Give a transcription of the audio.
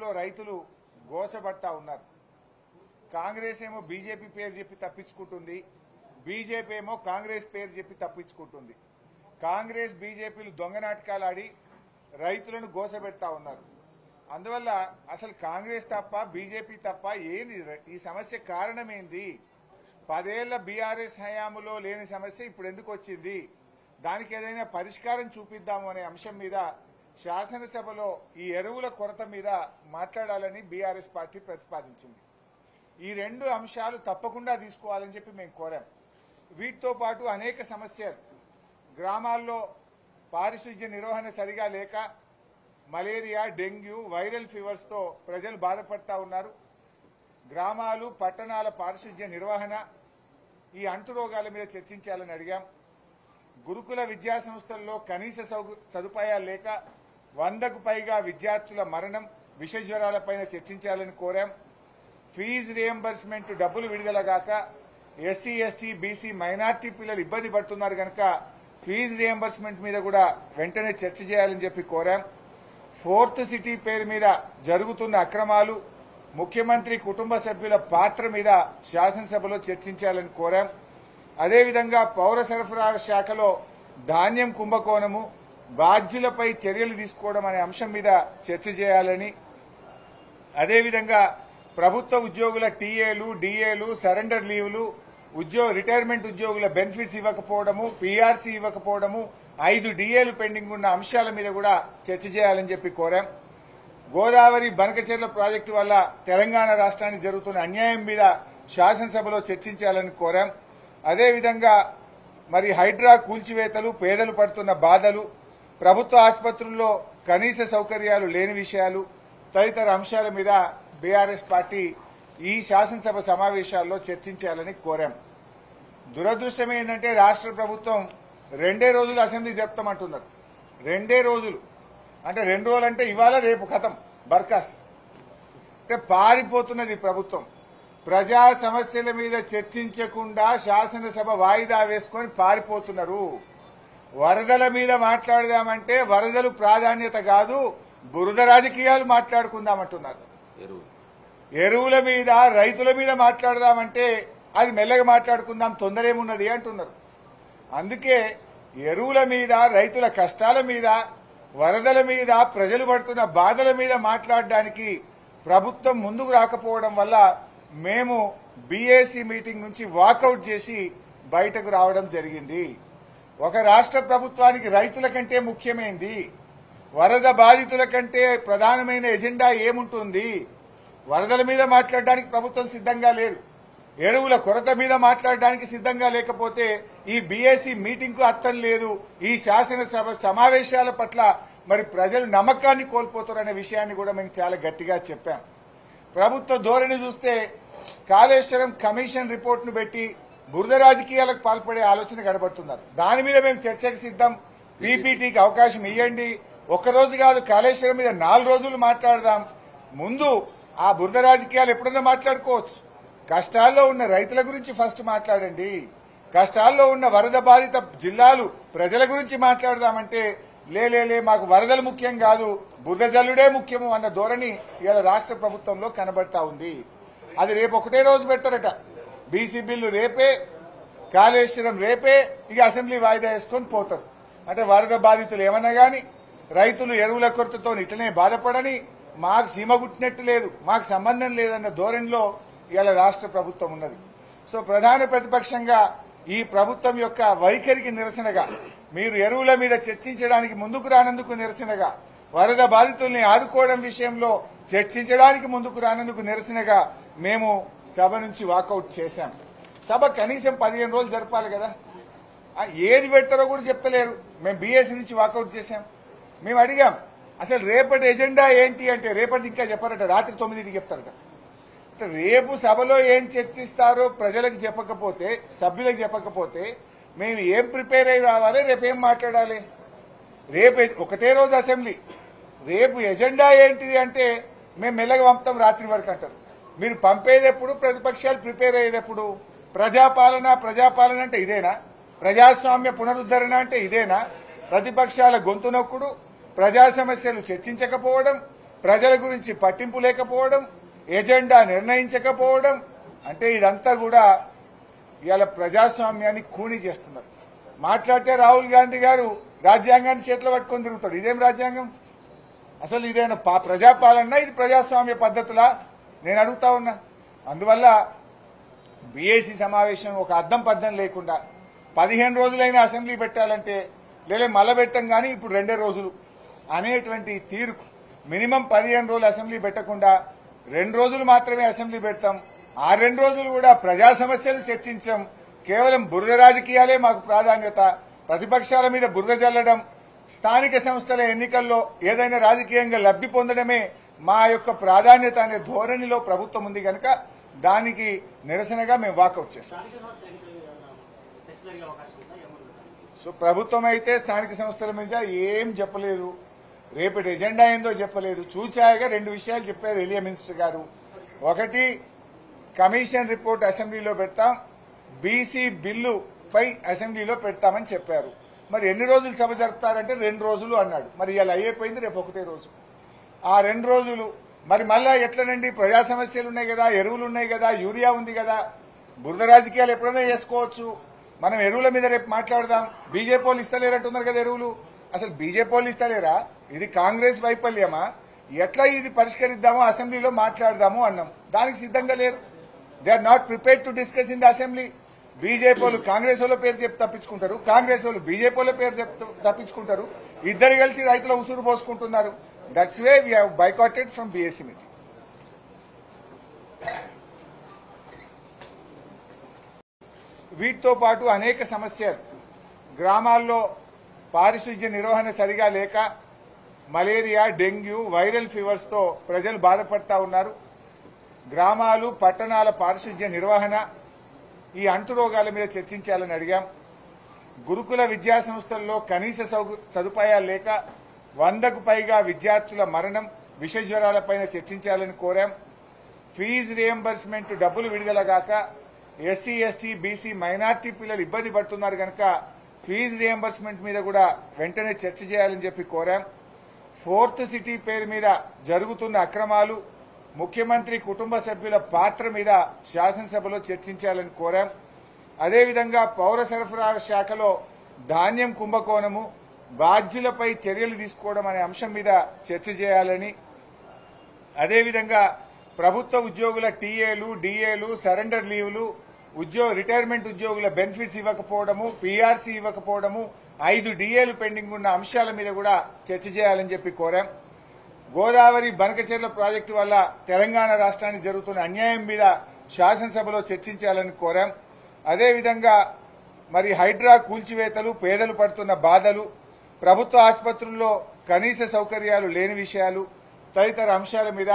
రాష్ట్రంలో రైతులు గోసపడతా ఉన్నారు. కాంగ్రెస్ ఏమో బీజేపీ పేరు చెప్పి తప్పించుకుంటుంది, బీజేపీ ఏమో కాంగ్రెస్ పేరు చెప్పి తప్పించుకుంటుంది. కాంగ్రెస్ బీజేపీలు దొంగ నాటకాలు ఆడి రైతులను గోసపెడతా ఉన్నారు. అందువల్ల అసలు కాంగ్రెస్ తప్ప బీజేపీ తప్ప ఏంది ఈ సమస్య కారణం ఏంది? 10 ఏళ్ల బీఆర్ఎస్ హయాంలో లేని సమస్య ఇప్పుడు ఎందుకు వచ్చింది? దానికి ఏదైనా పరిష్కారం చూపిద్దాము అనే అంశం మీద శాసనసభలో ఈ ఎరువుల కొరత మీద మాట్లాడాలని బీఆర్ఎస్ పార్టీ ప్రతిపాదించింది. ఈ 2 అంశాలు తప్పకుండా తీసుకోవాలని చెప్పి మేము కోరాం. వీటితో పాటు అనేక సమస్యలు, గ్రామాల్లో పారిశుధ్య నిర్వహణ సరిగా లేక మలేరియా, డెంగ్యూ, వైరల్ ఫీవర్స్తో ప్రజలు బాధపడతా ఉన్నారు. గ్రామాలు, పట్టణాల పారిశుధ్య నిర్వహణ, ఈ అంటు రోగాల మీద చర్చించాలని అడిగాం. గురుకుల విద్యా సంస్థల్లో కనీస సదుపాయాలు లేక 100కు పైగా విద్యార్థుల మరణం, విష జ్వరాలపైన చర్చించాలని కోరాం. ఫీజు రియంబర్స్మెంట్ డబ్బులు విడుదలగాక ఎస్సీ, ఎస్టీ, బీసీ, మైనార్టీ పిల్లలు ఇబ్బంది పడుతున్నారు కనుక ఫీజు రియంబర్స్మెంట్ మీద కూడా వెంటనే చర్చ చేయాలని చెప్పి కోరాం. 4th సిటీ పేరు మీద జరుగుతున్న అక్రమాలు, ముఖ్యమంత్రి కుటుంబ సభ్యుల పాత్ర మీద శాసనసభలో చర్చించాలని కోరాం. అదేవిధంగా పౌర సరఫరాల శాఖలో ధాన్యం కుంభకోణము, బాధ్యులపై చర్యలు తీసుకోవడం అనే అంశం మీద చర్చ చేయాలని, అదేవిధంగా ప్రభుత్వ ఉద్యోగుల టీఏలు, డిఏలు, సరెండర్ లీవ్లు, రిటైర్మెంట్ ఉద్యోగుల బెనిఫిట్స్ ఇవ్వకపోవడము, పీఆర్సీ ఇవ్వకపోవడము, 5 డిఏలు పెండింగ్ ఉన్న అంశాల మీద కూడా చర్చ చేయాలని చెప్పి కోరాం. గోదావరి బనకచెర్ల ప్రాజెక్టు వల్ల తెలంగాణ రాష్ట్రానికి జరుగుతున్న అన్యాయం మీద శాసనసభలో చర్చించాలని కోరాం. అదేవిధంగా మరి హైడ్రా కూల్చివేతలు, పేదలు పడుతున్న బాధలు, ప్రభుత్వ ఆసుపత్రుల్లో కనీస సౌకర్యాలు లేని విషయాలు తదితర అంశాల మీద బీఆర్ఎస్ పార్టీ ఈ శాసనసభ సమావేశాల్లో చర్చించాలని కోరాం. దురదృష్టం ఏంటంటే రాష్ట్ర ప్రభుత్వం 2 రోజులు అసెంబ్లీ జరుపుతామంటున్నారు. 2 రోజులు అంటే 2 రోజులు అంటే ఇవాళ రేపు ఖతం బర్కాస్. అంటే పారిపోతున్నది ప్రభుత్వం. ప్రజా సమస్యల మీద చర్చించకుండా శాసనసభ వాయిదా వేసుకొని పారిపోతున్నారు. వరదల మీద మాట్లాడదామంటే వరదలు ప్రాధాన్యత కాదు, బురద రాజకీయాలు మాట్లాడుకుందామంటున్నారు. ఎరువుల మీద, రైతుల మీద మాట్లాడదామంటే అది మెల్లగా మాట్లాడుకుందాం, తొందరేమున్నది అంటున్నారు. అందుకే ఎరువుల మీద, రైతుల కష్టాల మీద, వరదల మీద, ప్రజలు పడుతున్న బాధల మీద మాట్లాడడానికి ప్రభుత్వం ముందుకు రాకపోవడం వల్ల మేము బీఏసీ మీటింగ్ నుంచి వాకౌట్ చేసి బయటకు రావడం జరిగింది. ఒక రాష్ట్ర ప్రభుత్వానికి రైతుల కంటే ముఖ్యమైంది, వరద బాధితుల కంటే ప్రధానమైన ఎజెండా ఏముంటుంది? వరదల మీద మాట్లాడడానికి ప్రభుత్వం సిద్ధంగా లేదు, ఎరువుల కొరత మీద మాట్లాడడానికి సిద్ధంగా లేకపోతే ఈ బీఏసీ మీటింగ్ కు అర్థం లేదు. ఈ శాసనసభ సమావేశాల పట్ల మరి ప్రజలు నమ్మకాన్ని కోల్పోతారనే విషయాన్ని కూడా మేము చాలా గట్టిగా చెప్పాం. ప్రభుత్వ ధోరణి చూస్తే కాళేశ్వరం కమిషన్ రిపోర్ట్ ను పెట్టి బురద రాజకీయాలకు పాల్పడే ఆలోచన కనబడుతున్నారు. దాని మీద మేము చర్చకు సిద్ధం. పీపీటీకి అవకాశం ఇవ్వండి. ఒక్కరోజు కాదు, కాళేశ్వరం మీద 4 రోజులు మాట్లాడదాం. ముందు ఆ బురద రాజకీయాలు ఎప్పుడన్నా మాట్లాడుకోవచ్చు. కష్టాల్లో ఉన్న రైతుల గురించి ఫస్ట్ మాట్లాడండి. కష్టాల్లో ఉన్న వరద బాధిత జిల్లాలు ప్రజల గురించి మాట్లాడదామంటే లే మాకు వరదలు ముఖ్యం కాదు, బురద జల్లుడే ముఖ్యము అన్న ధోరణి ఇవాళ రాష్ట్ర ప్రభుత్వంలో కనబడతా ఉంది. అది రేపు ఒకటే రోజు పెట్టారట. బీసీ బిల్లు రేపే, కాళేశ్వరం రేపే, ఇక అసెంబ్లీ వాయిదా వేసుకొని పోతారు. అంటే వరద బాధితులు ఏమన్నా గాని, రైతులు ఎరువుల కొరతతో ఇట్లనే బాధపడని, మాకు సీమ గుట్టినట్టు లేదు, మాకు సంబంధం లేదన్న ధోరణిలో ఇవాళ రాష్ట్ర ప్రభుత్వం ఉన్నది. సో ప్రధాన ప్రతిపక్షంగా ఈ ప్రభుత్వం యొక్క వైఖరికి నిరసనగా, మీరు ఎరువుల మీద చర్చించడానికి ముందుకు రానందుకు నిరసనగా, వరద బాధితుల్ని ఆదుకోవడం విషయంలో చర్చించడానికి ముందుకు రానందుకు నిరసనగా మేము సభ నుంచి వాకౌట్ చేశాం. సభ కనీసం 15 రోజులు జరపాలి కదా, ఏది పెడతారో కూడా చెప్తలేరు. మేము బీఎస్సీ నుంచి వాకౌట్ చేశాం. మేము అడిగాం అసలు రేపటి ఎజెండా ఏంటి అంటే, రేపటి ఇంకా చెప్పారట, రాత్రి 9కి చెప్తారట. రేపు సభలో ఏం చర్చిస్తారో ప్రజలకు చెప్పకపోతే, సభ్యులకు చెప్పకపోతే మేము ఏం ప్రిపేర్ అయ్యి రావాలి, రేపు ఏం మాట్లాడాలి? రేపు ఒకటే రోజు అసెంబ్లీ, రేపు ఎజెండా ఏంటిది అంటే మేము మెల్లగా పంపుతాం రాత్రి వరకు అంటారు. మీరు పంపేదెప్పుడు, ప్రతిపక్షాలు ప్రిపేర్ అయ్యేదెప్పుడు? ప్రజాపాలన అంటే ఇదేనా? ప్రజాస్వామ్య పునరుద్ధరణ అంటే ఇదేనా? ప్రతిపక్షాల గొంతు నొక్కుడు, ప్రజా సమస్యలు చర్చించకపోవడం, ప్రజల గురించి పట్టింపు లేకపోవడం, ఎజెండా నిర్ణయించకపోవడం, అంటే ఇదంతా కూడా ఇవాళ ప్రజాస్వామ్యాన్ని ఖూనీ చేస్తున్నారు. మాట్లాడితే రాహుల్ గాంధీ గారు రాజ్యాంగాన్ని చేతిలో పట్టుకొని తిరుగుతాడు. ఇదేం రాజ్యాంగం? అసలు ఇదేనా ప్రజాపాలన? ఇది ప్రజాస్వామ్య పద్ధతులా? నేను అడుగుతా ఉన్నా. అందువల్ల బీఏసీ సమావేశం ఒక అర్థం పర్థం లేకుండా 15 రోజులైన అసెంబ్లీ పెట్టాలంటే లేదా మళ్ళా పెట్టం కానీ ఇప్పుడు 2 రోజులు అనేటువంటి తీరుకు మినిమం 15 రోజులు అసెంబ్లీ పెట్టకుండా 2 రోజులు మాత్రమే అసెంబ్లీ పెడతాం. ఆ 2 రోజులు కూడా ప్రజా సమస్యలు చర్చించాం. కేవలం బురద రాజకీయాలే మాకు ప్రాధాన్యత. ప్రతిపక్షాల మీద బురద జల్లడం, స్థానిక సంస్థల ఎన్నికల్లో ఏదైనా రాజకీయంగా లబ్ధి పొందడమే మా యొక్క ప్రాధాన్యత అనే ధోరణిలో ప్రభుత్వం ఉంది కనుక దానికి నిరసనగా మేము వాకౌట్ చేస్తాం. సో ప్రభుత్వం అయితే స్థానిక సంస్థల మీద ఏం చెప్పలేదు, రేపటి ఎజెండా ఏందో చెప్పలేదు. చూచాయగా 2 విషయాలు చెప్పారు ఎలియా మినిస్టర్ గారు. ఒకటి, కమిషన్ రిపోర్ట్ అసెంబ్లీలో పెడతాం, బీసీ బిల్లు పై అసెంబ్లీలో పెడతామని చెప్పారు. మరి ఎన్ని రోజులు సభ జరుపుతారంటే 2 రోజులు అన్నాడు. మరి ఇలా అయిపోయింది, రేపు 1 రోజు. ఆ 2 రోజులు మరి మళ్ళా ఎట్లనండి? ప్రజా సమస్యలు ఉన్నాయి కదా, ఎరువులు ఉన్నాయి కదా, యూరియా ఉంది కదా, బురద రాజకీయాలు ఎప్పుడైనా చేసుకోవచ్చు. మనం ఎరువుల మీద రేపు మాట్లాడదాం. బీజేపీ వాళ్ళు ఇస్తలేరంటున్నారు కదా ఎరువులు. అసలు బీజేపీ వాళ్ళు ఇస్తలేరా? ఇది కాంగ్రెస్ వైఫల్యమా? ఎట్లా ఇది పరిష్కరిద్దామో అసెంబ్లీలో మాట్లాడదాము అన్నాం. దానికి సిద్ధంగా లేరు. They are not prepared to discuss in the assembly. BJP వాళ్ళు కాంగ్రెస్ వాళ్ళ పేరు చెప్పి తప్పించుకుంటారు, కాంగ్రెస్ వాళ్ళు బీజేపీ వాళ్ళ పేరు చెప్పి తప్పించుకుంటారు. ఇద్దరు కలిసి రైతుల ఉసురు పోసుకుంటున్నారు. That's way we have boycotted from BSC meeting. వీటితో పాటు అనేక సమస్యలు, గ్రామాల్లో పారిశుధ్య నిర్వహణ సరిగా లేక మలేరియా, డెంగ్యూ, వైరల్ ఫీవర్స్ తో ప్రజలు బాధపడతా ఉన్నారు. గ్రామాలు, పట్టణాల పారిశుధ్య నిర్వహణ, ఈ అంటు రోగాల మీద చర్చించాలని అడిగాం. గురుకుల విద్యా సంస్థల్లో కనీస సదుపాయాలు లేక 100కు పైగా విద్యార్థుల మరణం, విష జ్వరాలపైన చర్చించాలని కోరాం. ఫీజు రియంబర్స్మెంట్ డబ్బులు విడుదలగాక ఎస్సీ, ఎస్టీ, బీసీ, మైనార్టీ పిల్లలు ఇబ్బంది పడుతున్నారు కనుక ఫీజు రియంబర్స్మెంట్ మీద కూడా వెంటనే చర్చ చేయాలని చెప్పి కోరాం. 4th సిటీ పేరు మీద జరుగుతున్న అక్రమాలు, ముఖ్యమంత్రి కుటుంబ సభ్యుల పాత్ర మీద శాసనసభలో చర్చించాలని కోరాం. అదేవిధంగా పౌర సరఫరాల శాఖలో ధాన్యం కుంభకోణము, బాధ్యులపై చర్యలు తీసుకోవడం అనే అంశం మీద చర్చ చేయాలని, అదేవిధంగా ప్రభుత్వ ఉద్యోగుల టీఏలు, డిఏలు, సరెండర్ లీవ్లు, రిటైర్మెంట్ ఉద్యోగుల బెనిఫిట్స్ ఇవ్వకపోవడము, పీఆర్సీ ఇవ్వకపోవడము, 5 డిఏలు పెండింగ్ ఉన్న అంశాల మీద కూడా చర్చ చేయాలని చెప్పి కోరాం. గోదావరి బనకచెర్ల ప్రాజెక్టు వల్ల తెలంగాణ రాష్ట్రానికి జరుగుతున్న అన్యాయం మీద శాసనసభలో చర్చించాలని కోరాం. అదేవిధంగా మరి హైడ్రా కూల్చివేతలు, పేదలు పడుతున్న బాధలు, ప్రభుత్వ ఆసుపత్రుల్లో కనీస సౌకర్యాలు లేని విషయాలు తదితర అంశాల మీద